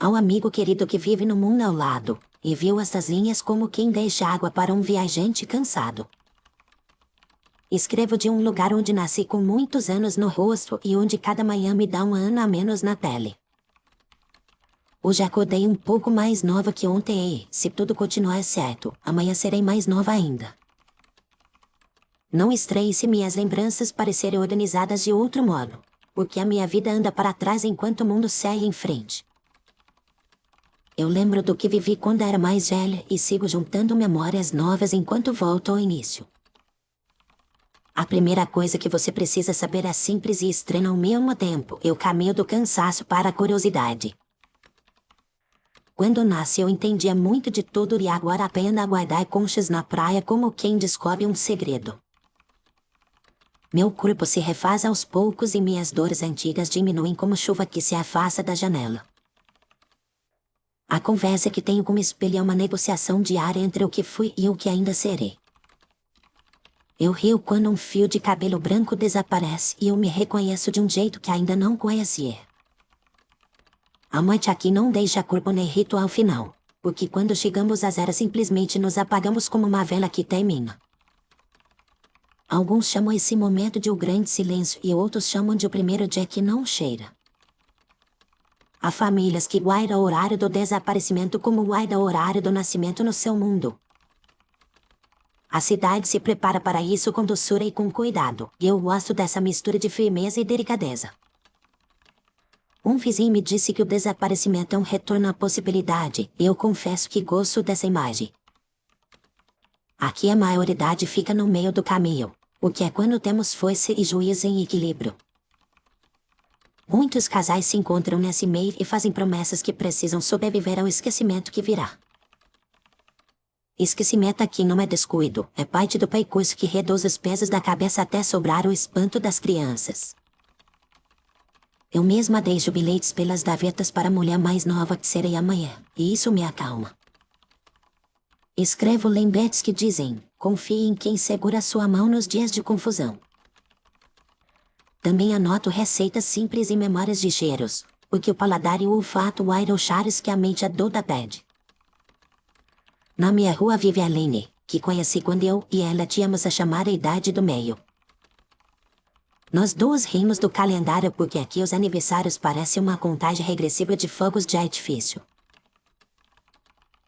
Ao amigo querido que vive no mundo ao lado, e viu estas linhas como quem deixa água para um viajante cansado. Escrevo de um lugar onde nasci com muitos anos no rosto e onde cada manhã me dá um ano a menos na pele. Hoje acordei um pouco mais nova que ontem e, se tudo continuar certo, amanhã serei mais nova ainda. Não estranhe se minhas lembranças parecerem organizadas de outro modo, porque a minha vida anda para trás enquanto o mundo segue em frente. Eu lembro do que vivi quando era mais velha e sigo juntando memórias novas enquanto volto ao início. A primeira coisa que você precisa saber é simples e estranha ao mesmo tempo. Eu caminho do cansaço para a curiosidade. Quando nasci eu entendia muito de tudo e agora apenas aguardar conchas na praia como quem descobre um segredo. Meu corpo se refaz aos poucos e minhas dores antigas diminuem como chuva que se afasta da janela. A conversa que tenho com o espelho é uma negociação diária entre o que fui e o que ainda serei. Eu rio quando um fio de cabelo branco desaparece e eu me reconheço de um jeito que ainda não conhecia. A morte aqui não deixa corpo nem ritual final, porque quando chegamos a zero simplesmente nos apagamos como uma vela que termina. Alguns chamam esse momento de o grande silêncio e outros chamam de o primeiro dia que não cheira. Há famílias que guardam o horário do desaparecimento como guardam o horário do nascimento no seu mundo. A cidade se prepara para isso com doçura e com cuidado, e eu gosto dessa mistura de firmeza e delicadeza. Um vizinho me disse que o desaparecimento é um retorno à possibilidade, e eu confesso que gosto dessa imagem. Aqui a maioridade fica no meio do caminho, o que é quando temos força e juízo em equilíbrio. Muitos casais se encontram nesse meio e fazem promessas que precisam sobreviver ao esquecimento que virá. Esquecimento aqui não é descuido, é parte do percurso que reduz os pesos da cabeça até sobrar o espanto das crianças. Eu mesma deixo bilhetes pelas gavetas para a mulher mais nova que serei amanhã, e isso me acalma. Escrevo lembretes que dizem, confie em quem segura sua mão nos dias de confusão. Também anoto receitas simples e memórias de cheiros, porque o paladar e o olfato guardam chares que a mente adulta pede. Na minha rua vive a Aline, que conheci quando eu e ela tínhamos a chamada idade do meio. Nós duas rimos do calendário porque aqui os aniversários parecem uma contagem regressiva de fogos de artifício.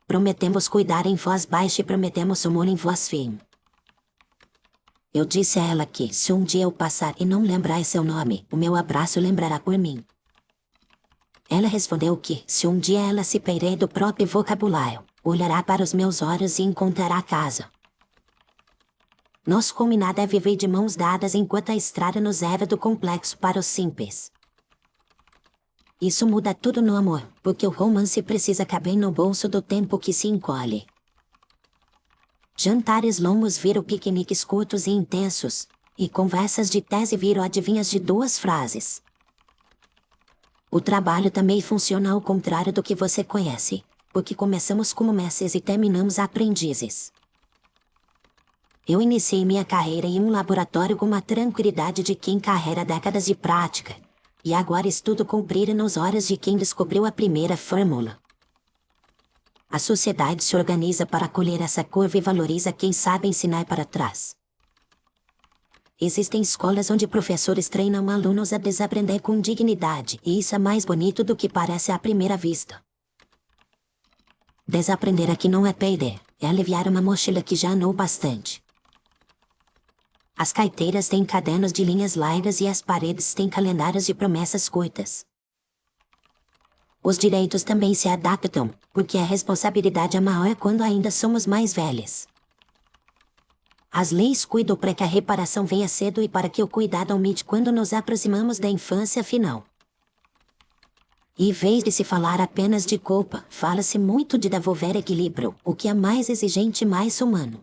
Prometemos cuidar em voz baixa e prometemos amor em voz firme. Eu disse a ela que, se um dia eu passar e não lembrar seu nome, o meu abraço lembrará por mim. Ela respondeu que, se um dia ela se perder do próprio vocabulário, olhará para os meus olhos e encontrará a casa. Nosso combinado é viver de mãos dadas enquanto a estrada nos leva do complexo para o simples. Isso muda tudo no amor, porque o romance precisa caber no bolso do tempo que se encolhe. Jantares longos viram piqueniques curtos e intensos, e conversas de tese viram adivinhas de 2 frases. O trabalho também funciona ao contrário do que você conhece, porque começamos como mestres e terminamos aprendizes. Eu iniciei minha carreira em um laboratório com a tranquilidade de quem carrega décadas de prática, e agora estudo com brilho nos olhos de quem descobriu a primeira fórmula. A sociedade se organiza para acolher essa curva e valoriza quem sabe ensinar para trás. Existem escolas onde professores treinam alunos a desaprender com dignidade, e isso é mais bonito do que parece à primeira vista. Desaprender aqui não é perder, é aliviar uma mochila que já andou bastante. As carteiras têm cadernos de linhas largas e as paredes têm calendários de promessas curtas. Os direitos também se adaptam, porque a responsabilidade é maior quando ainda somos mais velhas. As leis cuidam para que a reparação venha cedo e para que o cuidado aumente quando nos aproximamos da infância final. E em vez de se falar apenas de culpa, fala-se muito de devolver equilíbrio, o que é mais exigente e mais humano.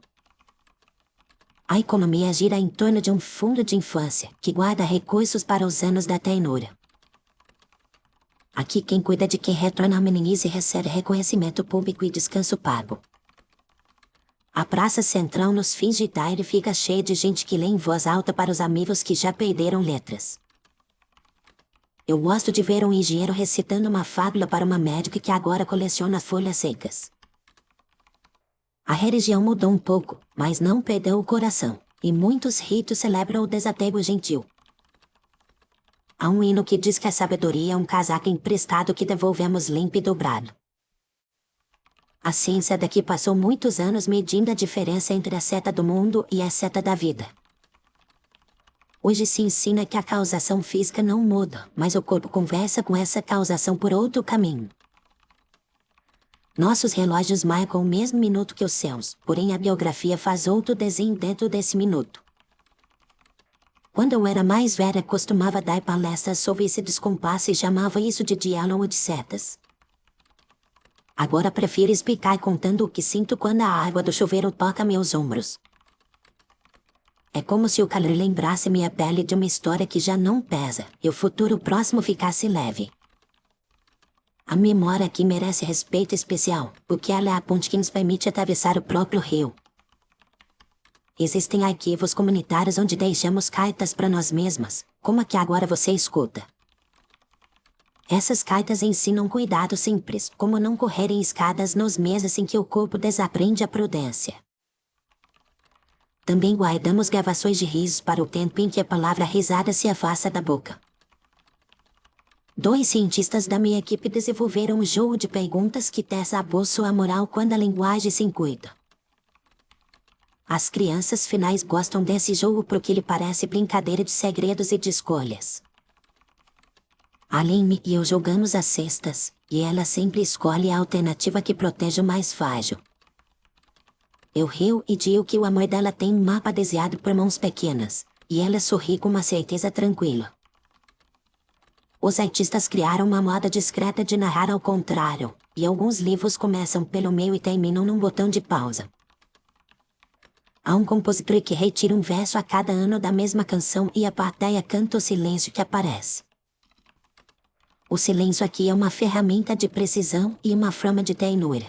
A economia gira em torno de um fundo de infância, que guarda recursos para os anos da ternura. Aqui quem cuida de quem retorna à meninice recebe reconhecimento público e descanso pago. A praça central nos fins de tarde fica cheia de gente que lê em voz alta para os amigos que já perderam letras. Eu gosto de ver um engenheiro recitando uma fábula para uma médica que agora coleciona folhas secas. A religião mudou um pouco, mas não perdeu o coração, e muitos ritos celebram o desapego gentil. Há um hino que diz que a sabedoria é um casaco emprestado que devolvemos limpo e dobrado. A ciência daqui passou muitos anos medindo a diferença entre a seta do mundo e a seta da vida. Hoje se ensina que a causação física não muda, mas o corpo conversa com essa causação por outro caminho. Nossos relógios marcam o mesmo minuto que os seus, porém a biografia faz outro desenho dentro desse minuto. Quando eu era mais velha, costumava dar palestras sobre esse descompasso e chamava isso de diálogo de setas. Agora prefiro explicar contando o que sinto quando a água do chuveiro toca meus ombros. É como se o calor lembrasse minha pele de uma história que já não pesa, e o futuro próximo ficasse leve. A memória aqui merece respeito especial, porque ela é a ponte que nos permite atravessar o próprio rio. Existem arquivos comunitários onde deixamos cartas para nós mesmas, como a que agora você escuta. Essas cartas ensinam cuidados simples, como não correr em escadas nos meses em que o corpo desaprende a prudência. Também guardamos gravações de risos para o tempo em que a palavra risada se afasta da boca. 2 cientistas da minha equipe desenvolveram um jogo de perguntas que testa a boa sua moral quando a linguagem se cuida. As crianças finais gostam desse jogo porque ele parece brincadeira de segredos e de escolhas. Aline e eu jogamos as cestas, e ela sempre escolhe a alternativa que protege o mais frágil. Eu rio e digo que o amor dela tem um mapa desenhado por mãos pequenas, e ela sorri com uma certeza tranquila. Os artistas criaram uma moda discreta de narrar ao contrário, e alguns livros começam pelo meio e terminam num botão de pausa. Há um compositor que retira um verso a cada ano da mesma canção e a plateia canta o silêncio que aparece. O silêncio aqui é uma ferramenta de precisão e uma forma de ternura.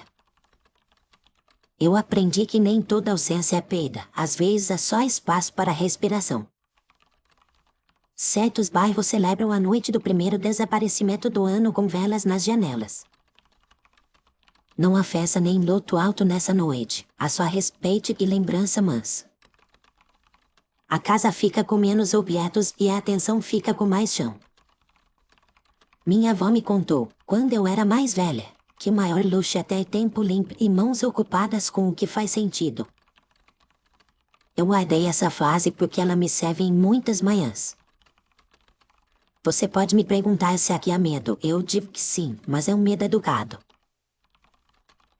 Eu aprendi que nem toda ausência é perda, às vezes há só espaço para respiração. Certos bairros celebram a noite do primeiro desaparecimento do ano com velas nas janelas. Não há festa nem luto alto nessa noite, há só respeito e lembrança mansa. A casa fica com menos objetos e a atenção fica com mais chão. Minha avó me contou, quando eu era mais velha, que o maior luxo é ter tempo limpo e mãos ocupadas com o que faz sentido. Eu guardei essa frase porque ela me serve em muitas manhãs. Você pode me perguntar se aqui há medo, eu digo que sim, mas é um medo educado.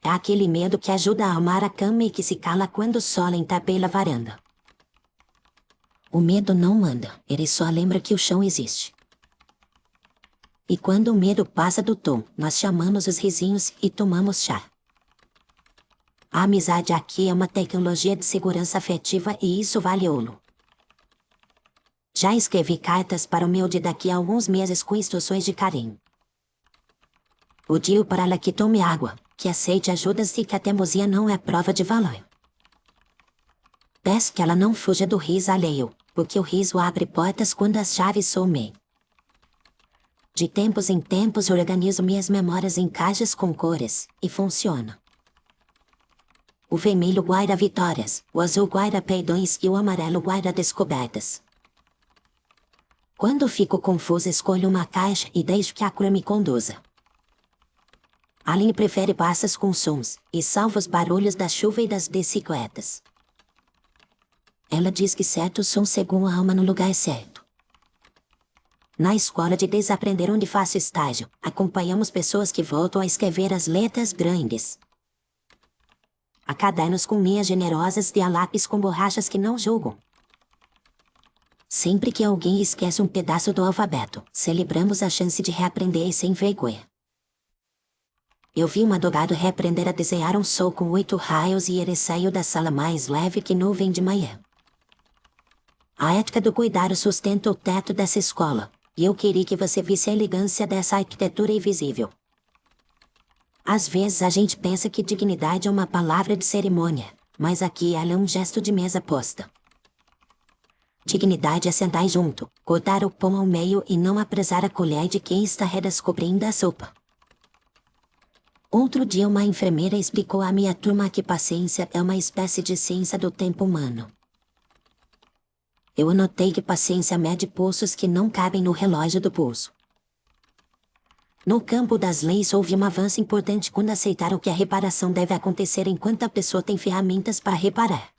É aquele medo que ajuda a arrumar a cama e que se cala quando o sol entra pela varanda. O medo não manda, ele só lembra que o chão existe. E quando o medo passa do tom, nós chamamos os risinhos e tomamos chá. A amizade aqui é uma tecnologia de segurança afetiva e isso vale ouro. Já escrevi cartas para o meu de daqui a alguns meses com instruções de carinho. O digo para ela que tome água, que aceite ajudas e que a teimosia não é prova de valor. Peço que ela não fuja do riso alheio, porque o riso abre portas quando as chaves somem. De tempos em tempos organizo minhas memórias em caixas com cores, e funciona. O vermelho guarda vitórias, o azul guarda perdões e o amarelo guarda descobertas. Quando fico confusa escolho uma caixa e deixo que a cor me conduza. Aline prefere passas com sons, e salva os barulhos da chuva e das bicicletas. Ela diz que certos sons seguram a alma no lugar certo. Na escola de desaprender onde faço estágio, acompanhamos pessoas que voltam a escrever as letras grandes. Há cadernos com linhas generosas e há lápis com borrachas que não julgam. Sempre que alguém esquece um pedaço do alfabeto, celebramos a chance de reaprender sem vergonha. Eu vi um advogado reaprender a desenhar um sol com 8 raios e ele saiu da sala mais leve que nuvem de manhã. A ética do cuidado sustenta o teto dessa escola. E eu queria que você visse a elegância dessa arquitetura invisível. Às vezes a gente pensa que dignidade é uma palavra de cerimônia, mas aqui ela é um gesto de mesa posta. Dignidade é sentar junto, cortar o pão ao meio e não apressar a colher de quem está redescobrindo a sopa. Outro dia uma enfermeira explicou à minha turma que paciência é uma espécie de ciência do tempo humano. Eu anotei que paciência mede pulsos que não cabem no relógio do pulso. No campo das leis houve um avanço importante quando aceitaram que a reparação deve acontecer enquanto a pessoa tem ferramentas para reparar.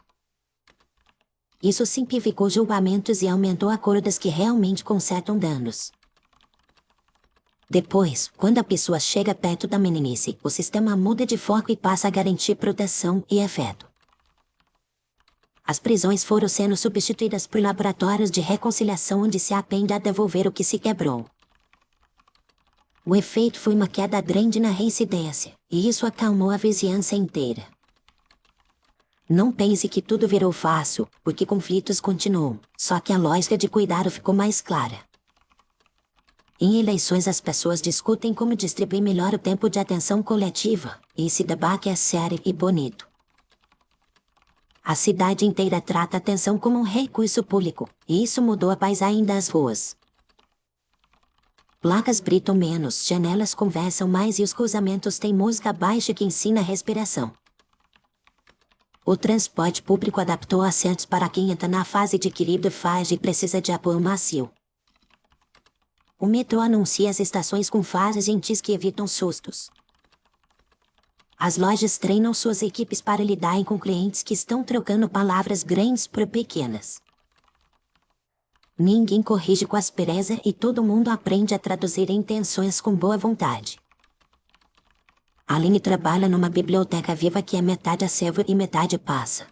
Isso simplificou julgamentos e aumentou acordos que realmente consertam danos. Depois, quando a pessoa chega perto da meninice, o sistema muda de foco e passa a garantir proteção e afeto. As prisões foram sendo substituídas por laboratórios de reconciliação onde se aprende a devolver o que se quebrou. O efeito foi uma queda grande na reincidência, e isso acalmou a vizinhança inteira. Não pense que tudo virou fácil, porque conflitos continuam, só que a lógica de cuidado ficou mais clara. Em eleições as pessoas discutem como distribuir melhor o tempo de atenção coletiva, e esse debate é sério e bonito. A cidade inteira trata a atenção como um recurso público, e isso mudou a paisagem das ruas. Placas gritam menos, janelas conversam mais e os cruzamentos têm música baixa que ensina a respiração. O transporte público adaptou assentos para quem entra na fase de equilíbrio frágil e precisa de apoio macio. O metrô anuncia as estações com fases gentis que evitam sustos. As lojas treinam suas equipes para lidarem com clientes que estão trocando palavras grandes por pequenas. Ninguém corrige com aspereza e todo mundo aprende a traduzir intenções com boa vontade. Aline trabalha numa biblioteca viva que é metade acervo e metade passa.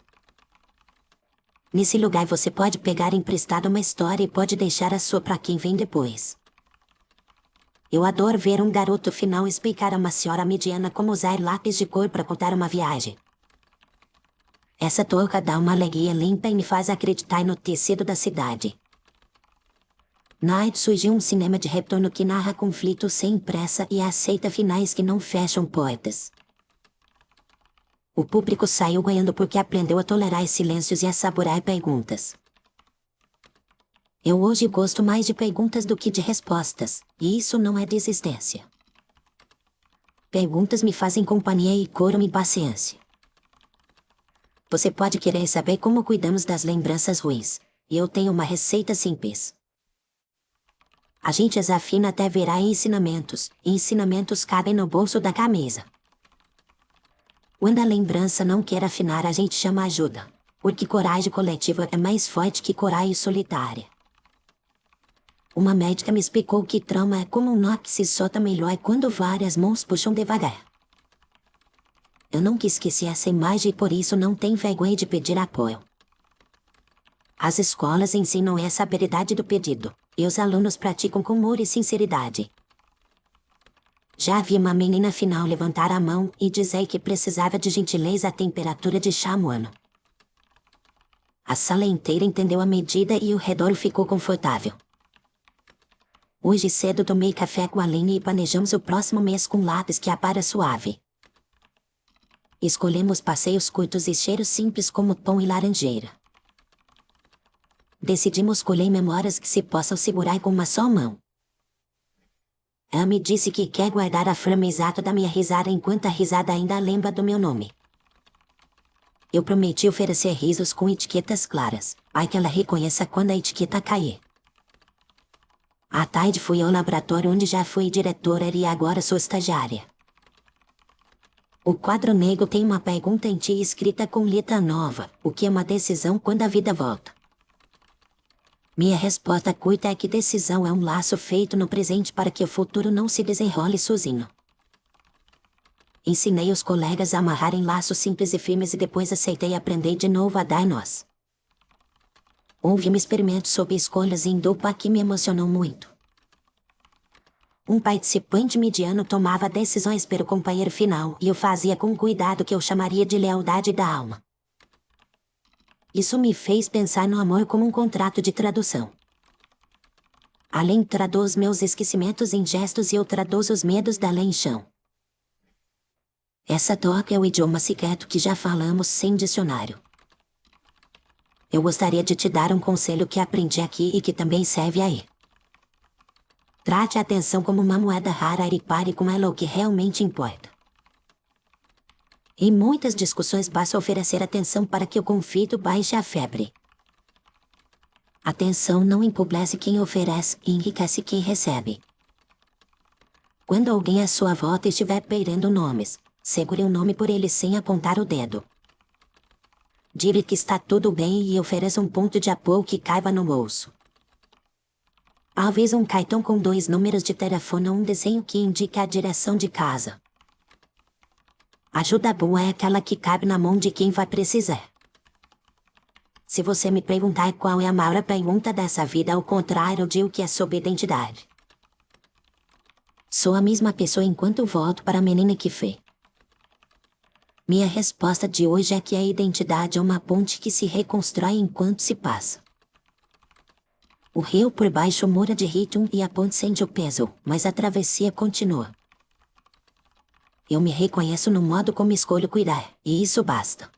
Nesse lugar você pode pegar emprestado uma história e pode deixar a sua para quem vem depois. Eu adoro ver um garoto final explicar a uma senhora mediana como usar lápis de cor para contar uma viagem. Essa touca dá uma alegria limpa e me faz acreditar no tecido da cidade. Night surgiu um cinema de retorno que narra conflitos sem pressa e aceita finais que não fecham portas. O público saiu ganhando porque aprendeu a tolerar silêncios e a saborear perguntas. Eu hoje gosto mais de perguntas do que de respostas, e isso não é desistência. Perguntas me fazem companhia e curam-me paciência. Você pode querer saber como cuidamos das lembranças ruins, e eu tenho uma receita simples. A gente as afina até virar ensinamentos, e ensinamentos cabem no bolso da camisa. Quando a lembrança não quer afinar, a gente chama ajuda, porque coragem coletiva é mais forte que coragem solitária. Uma médica me explicou que trauma é como um nó que se solta melhor quando várias mãos puxam devagar. Eu nunca esqueci essa imagem e por isso não tenho vergonha de pedir apoio. As escolas ensinam essa habilidade do pedido, e os alunos praticam com humor e sinceridade. Já vi uma menina final levantar a mão e dizer que precisava de gentileza à temperatura de chá humano. A sala inteira entendeu a medida e o redor ficou confortável. Hoje cedo tomei café com a Aline e planejamos o próximo mês com lápis que apara suave. Escolhemos passeios curtos e cheiros simples como pão e laranjeira. Decidimos colher memórias que se possam segurar com uma só mão. Ela me disse que quer guardar a frame exata da minha risada enquanto a risada ainda lembra do meu nome. Eu prometi oferecer risos com etiquetas claras, para que ela reconheça quando a etiqueta cair. À tarde fui ao laboratório onde já fui diretora e agora sou estagiária. O quadro negro tem uma pergunta em ti escrita com letra nova, o que é uma decisão quando a vida volta. Minha resposta curta é que decisão é um laço feito no presente para que o futuro não se desenrole sozinho. Ensinei os colegas a amarrarem laços simples e firmes e depois aceitei aprender de novo a dar nós. Houve um experimento sobre escolhas em dupla que me emocionou muito. Um participante mediano tomava decisões pelo companheiro final e o fazia com cuidado que eu chamaria de lealdade da alma. Isso me fez pensar no amor como um contrato de tradução. Além traduz meus esquecimentos em gestos e eu traduzo os medos da lei em chão. Essa toca é o idioma secreto que já falamos sem dicionário. Eu gostaria de te dar um conselho que aprendi aqui e que também serve aí. Trate a atenção como uma moeda rara e pare com ela o que realmente importa. Em muitas discussões basta oferecer atenção para que o conflito baixe a febre. Atenção não empobrece quem oferece e enriquece quem recebe. Quando alguém à sua volta estiver pedindo nomes, segure o nome por ele sem apontar o dedo. Diga que está tudo bem e ofereça um ponto de apoio que caiba no bolso. Talvez um cartão com 2 números de telefone ou um desenho que indique a direção de casa. Ajuda boa é aquela que cabe na mão de quem vai precisar. Se você me perguntar qual é a maior pergunta dessa vida, ao contrário, eu digo que é sobre identidade. Sou a mesma pessoa enquanto volto para a menina que fui. Minha resposta de hoje é que a identidade é uma ponte que se reconstrói enquanto se passa. O rio por baixo muda de ritmo e a ponte sente o peso, mas a travessia continua. Eu me reconheço no modo como escolho cuidar, e isso basta.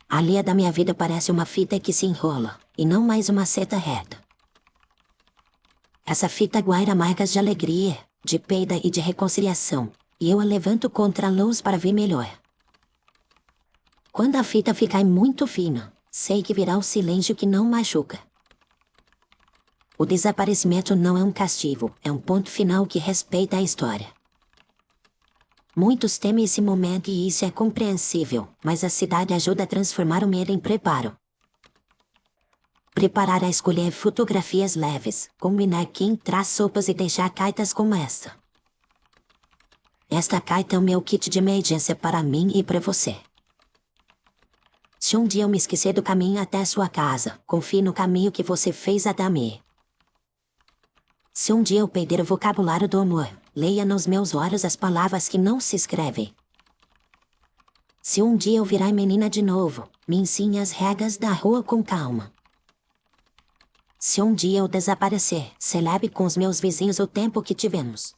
A linha da minha vida parece uma fita que se enrola, e não mais uma seta reta. Essa fita guarda marcas de alegria, de perda e de reconciliação, e eu a levanto contra a luz para ver melhor. Quando a fita ficar muito fina, sei que virá o silêncio que não machuca. O desaparecimento não é um castigo, é um ponto final que respeita a história. Muitos temem esse momento e isso é compreensível, mas a cidade ajuda a transformar o medo em preparo. Preparar a escolher fotografias leves, combinar quem traz sopas e deixar cartas como esta. Esta carta é o meu kit de emergência para mim e para você. Se um dia eu me esquecer do caminho até sua casa, confie no caminho que você fez até mim. Se um dia eu perder o vocabulário do amor, leia nos meus olhos as palavras que não se escrevem. Se um dia eu virar menina de novo, me ensine as regras da rua com calma. Se um dia eu desaparecer, celebre com os meus vizinhos o tempo que tivemos.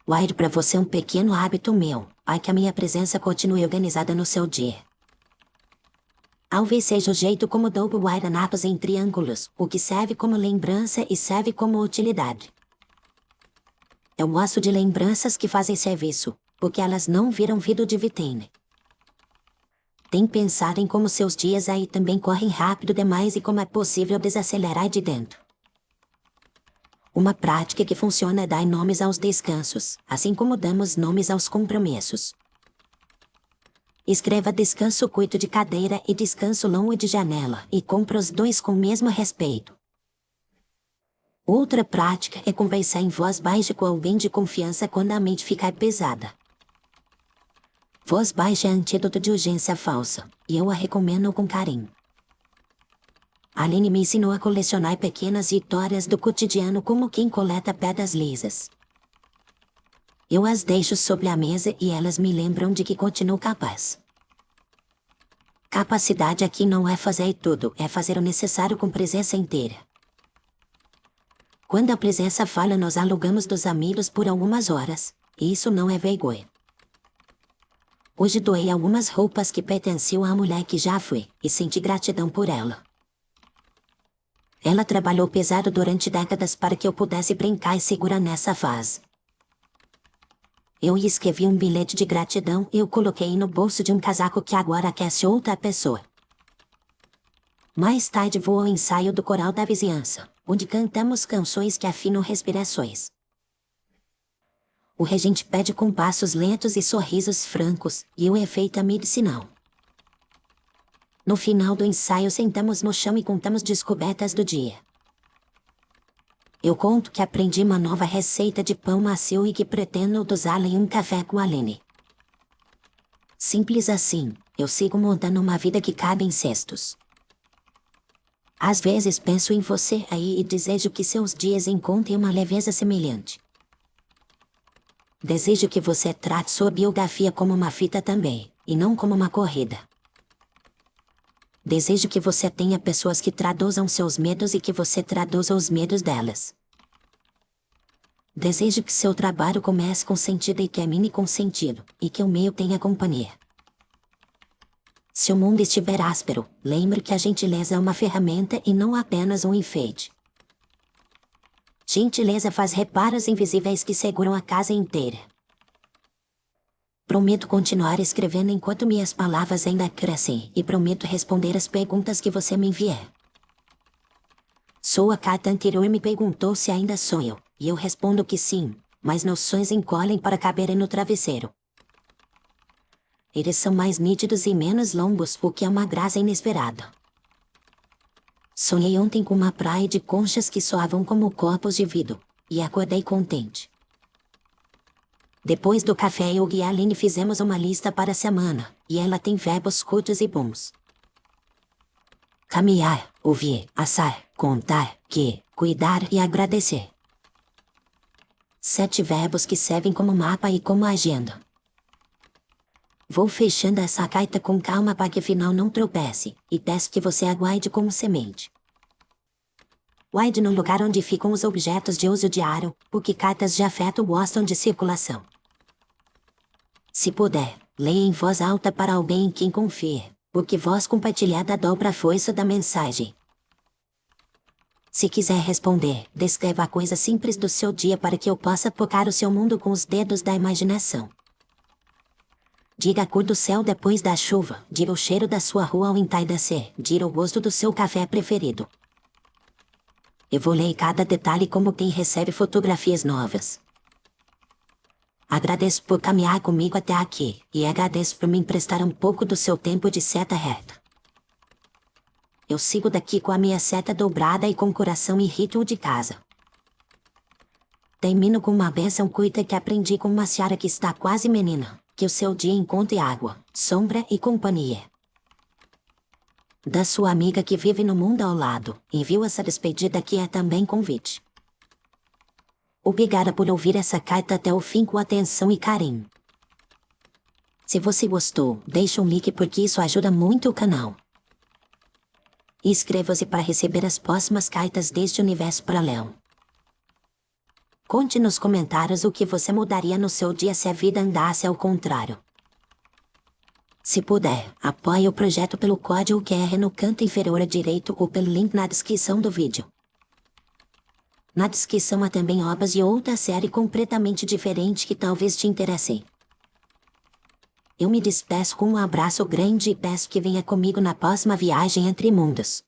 Guarde para você um pequeno hábito meu, para que a minha presença continue organizada no seu dia. Talvez seja o jeito como dobro guardanapos em triângulos, o que serve como lembrança e serve como utilidade. Eu gosto de lembranças que fazem serviço, porque elas não viram vidro de vitrine. Tem pensado em como seus dias aí também correm rápido demais e como é possível desacelerar de dentro. Uma prática que funciona é dar nomes aos descansos, assim como damos nomes aos compromissos. Escreva descanso curto de cadeira e descanso longo de janela e compre os dois com o mesmo respeito. Outra prática é conversar em voz baixa com alguém de confiança quando a mente ficar pesada. Voz baixa é antídoto de urgência falsa, e eu a recomendo com carinho. Aline me ensinou a colecionar pequenas vitórias do cotidiano como quem coleta pedras lisas. Eu as deixo sobre a mesa e elas me lembram de que continuo capaz. Capacidade aqui não é fazer tudo, é fazer o necessário com presença inteira. Quando a presença falha, nos alugamos dos amigos por algumas horas, e isso não é vergonha. Hoje doei algumas roupas que pertenciam à mulher que já fui, e senti gratidão por ela. Ela trabalhou pesado durante décadas para que eu pudesse brincar e segurar nessa fase. Eu lhe escrevi um bilhete de gratidão e o coloquei no bolso de um casaco que agora aquece outra pessoa. Mais tarde vou ao ensaio do coral da vizinhança, onde cantamos canções que afinam respirações. O regente pede com passos lentos e sorrisos francos, e o efeito é medicinal. No final do ensaio sentamos no chão e contamos descobertas do dia. Eu conto que aprendi uma nova receita de pão macio e que pretendo usá-la em um café com a Aline. Simples assim, eu sigo montando uma vida que cabe em cestos. Às vezes penso em você aí e desejo que seus dias encontrem uma leveza semelhante. Desejo que você trate sua biografia como uma fita também, e não como uma corrida. Desejo que você tenha pessoas que traduzam seus medos e que você traduza os medos delas. Desejo que seu trabalho comece com sentido e termine com sentido, e que o meu tenha companhia. Se o mundo estiver áspero, lembre que a gentileza é uma ferramenta e não apenas um enfeite. Gentileza faz reparos invisíveis que seguram a casa inteira. Prometo continuar escrevendo enquanto minhas palavras ainda crescem e prometo responder as perguntas que você me enviar. Sua carta anterior me perguntou se ainda sonho, e eu respondo que sim, mas meus sonhos encolhem para caberem no travesseiro. Eles são mais nítidos e menos longos, o que é uma graça inesperada. Sonhei ontem com uma praia de conchas que soavam como copos de vidro, e acordei contente. Depois do café eu e a Aline fizemos uma lista para a semana, e ela tem verbos curtos e bons. Caminhar, ouvir, assar, contar, cuidar e agradecer. 7 verbos que servem como mapa e como agenda. Vou fechando essa carta com calma para que afinal não tropece, e peço que você a guarde como semente. Guarde no lugar onde ficam os objetos de uso diário, porque cartas de afeto gostam de circulação. Se puder, leia em voz alta para alguém em quem confie, porque voz compartilhada dobra a força da mensagem. Se quiser responder, descreva a coisa simples do seu dia para que eu possa tocar o seu mundo com os dedos da imaginação. Diga a cor do céu depois da chuva, diga o cheiro da sua rua ao entardecer, diga o gosto do seu café preferido. Eu vou ler cada detalhe como quem recebe fotografias novas. Agradeço por caminhar comigo até aqui, e agradeço por me emprestar um pouco do seu tempo de seta reta. Eu sigo daqui com a minha seta dobrada e com o coração e ritmo de casa. Termino com uma bênção curta que aprendi com uma senhora que está quase menina, que o seu dia encontre água, sombra e companhia. Da sua amiga que vive no mundo ao lado, envio essa despedida que é também convite. Obrigada por ouvir essa carta até o fim com atenção e carinho. Se você gostou, deixe um like porque isso ajuda muito o canal. E inscreva-se para receber as próximas cartas deste universo paralelo. Conte nos comentários o que você mudaria no seu dia se a vida andasse ao contrário. Se puder, apoie o projeto pelo código QR no canto inferior direito ou pelo link na descrição do vídeo. Na descrição há também obras de outra série completamente diferente que talvez te interessem. Eu me despeço com um abraço grande e peço que venha comigo na próxima viagem entre mundos.